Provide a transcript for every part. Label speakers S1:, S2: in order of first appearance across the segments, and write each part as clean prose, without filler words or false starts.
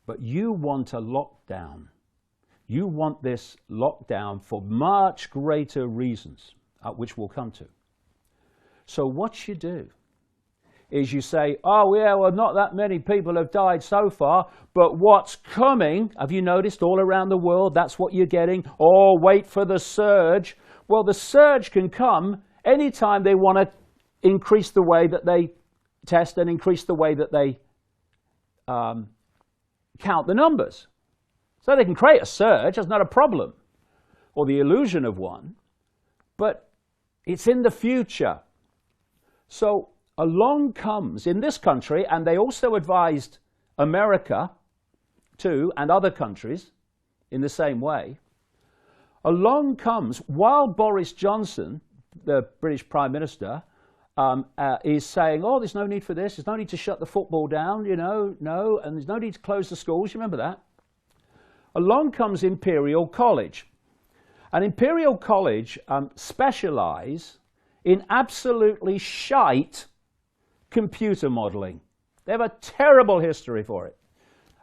S1: But you want a lockdown. You want this lockdown for much greater reasons, which we'll come to. So what you do is you say, oh yeah, well not that many people have died so far, but what's coming, have you noticed all around the world, that's what you're getting? Oh, wait for the surge. Well, the surge can come anytime they want to increase the way that they test and increase the way that they count the numbers. So they can create a surge, that's not a problem, or the illusion of one, but it's in the future. So along comes, in this country, and they also advised America too, and other countries in the same way, along comes, while Boris Johnson, the British Prime Minister, is saying, oh, there's no need for this, there's no need to shut the football down, you know, no, and there's no need to close the schools, you remember that? Along comes Imperial College. And Imperial College specialise in absolutely shite computer modelling. They have a terrible history for it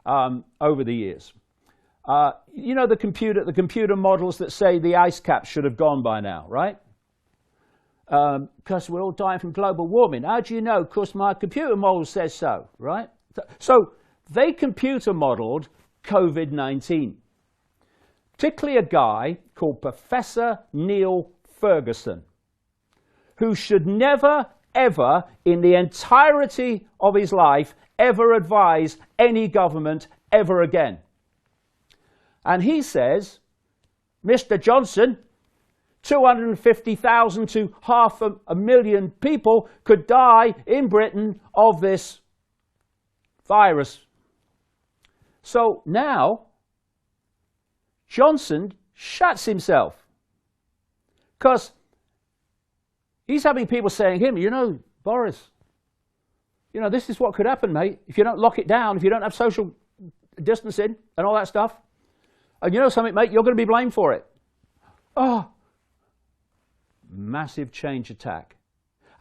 S1: over the years. You know the computer models that say the ice cap should have gone by now, right? Because we're all dying from global warming. How do you know? Because my computer model says so, right? So they computer modelled COVID-19. Particularly a guy called Professor Neil Ferguson, who should never, ever, in the entirety of his life, ever advise any government ever again. And he says, Mr. Johnson, 250,000 to 500,000 people could die in Britain of this virus. So now, Johnson shuts himself. Because he's having people saying to him, you know, Boris, you know, this is what could happen, mate, if you don't lock it down, if you don't have social distancing and all that stuff. And you know something, mate, you're going to be blamed for it. Oh, massive change attack.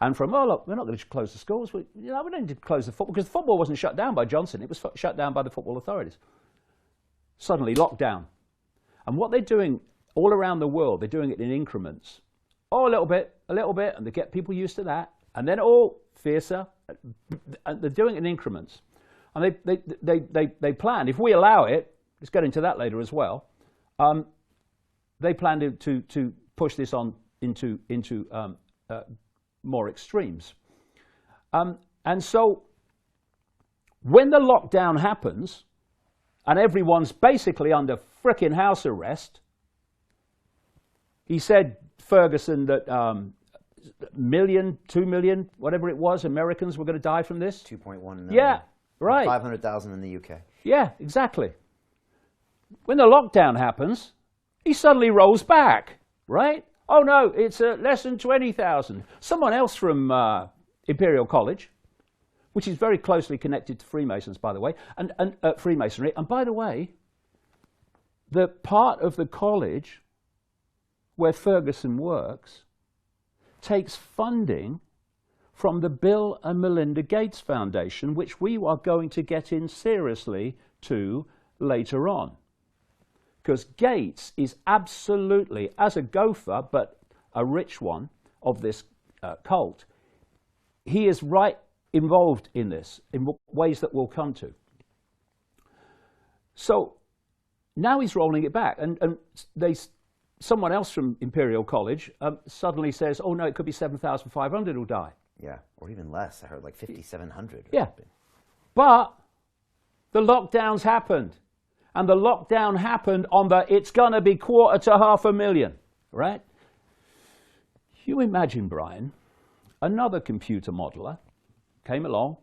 S1: And from, oh, look, we're not going to close the schools. We don't need to close the football, because the football wasn't shut down by Johnson. It was shut down by the football authorities. Suddenly, lockdown. And what they're doing all around the world, they're doing it in increments. Oh, a little bit, and they get people used to that. And then, oh, fiercer. And they're doing it in increments. And they plan, if we allow it, let's get into that later as well, they plan to push this on into more extremes. And so when the lockdown happens, and everyone's basically under frickin' house arrest, he said, Ferguson, that 1 million, 2 million, whatever it was, Americans were going to die from this.
S2: 2.1 million.
S1: Yeah, right.
S2: 500,000 in the UK.
S1: Yeah, exactly. When the lockdown happens, he suddenly rolls back, right? Oh no, it's less than 20,000. Someone else from Imperial College, which is very closely connected to Freemasons, by the way, and Freemasonry. And by the way, the part of the college where Ferguson works takes funding from the Bill and Melinda Gates Foundation, which we are going to get in seriously to later on. Because Gates is absolutely, as a gopher, but a rich one of this cult, he is right involved in this, in ways that we'll come to. So now he's rolling it back, and someone else from Imperial College suddenly says, oh no, it could be 7,500 who'll die.
S2: Yeah, or even less. I heard like 5,700.
S1: Yeah, but the lockdowns happened. And the lockdown happened on the, it's going to be 250,000 to 500,000, right? You imagine, Brian, another computer modeler came along,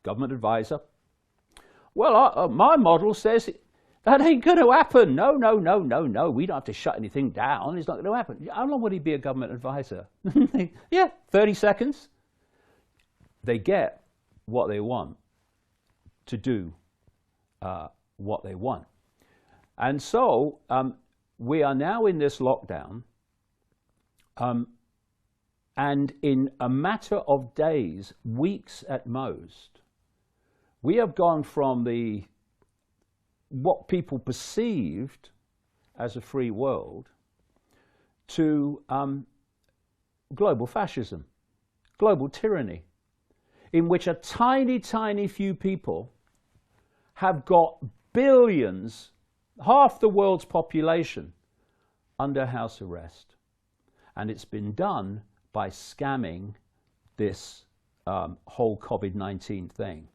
S1: government advisor. Well, my model says that ain't going to happen. No, we don't have to shut anything down. It's not going to happen. How long would he be a government advisor? Yeah, 30 seconds. They get what they want to do what they want. And so we are now in this lockdown, and in a matter of days, weeks at most, we have gone from the what people perceived as a free world to global fascism, global tyranny, in which a tiny, tiny few people have got billions, half the world's population, under house arrest. And it's been done by scamming this whole COVID-19 thing.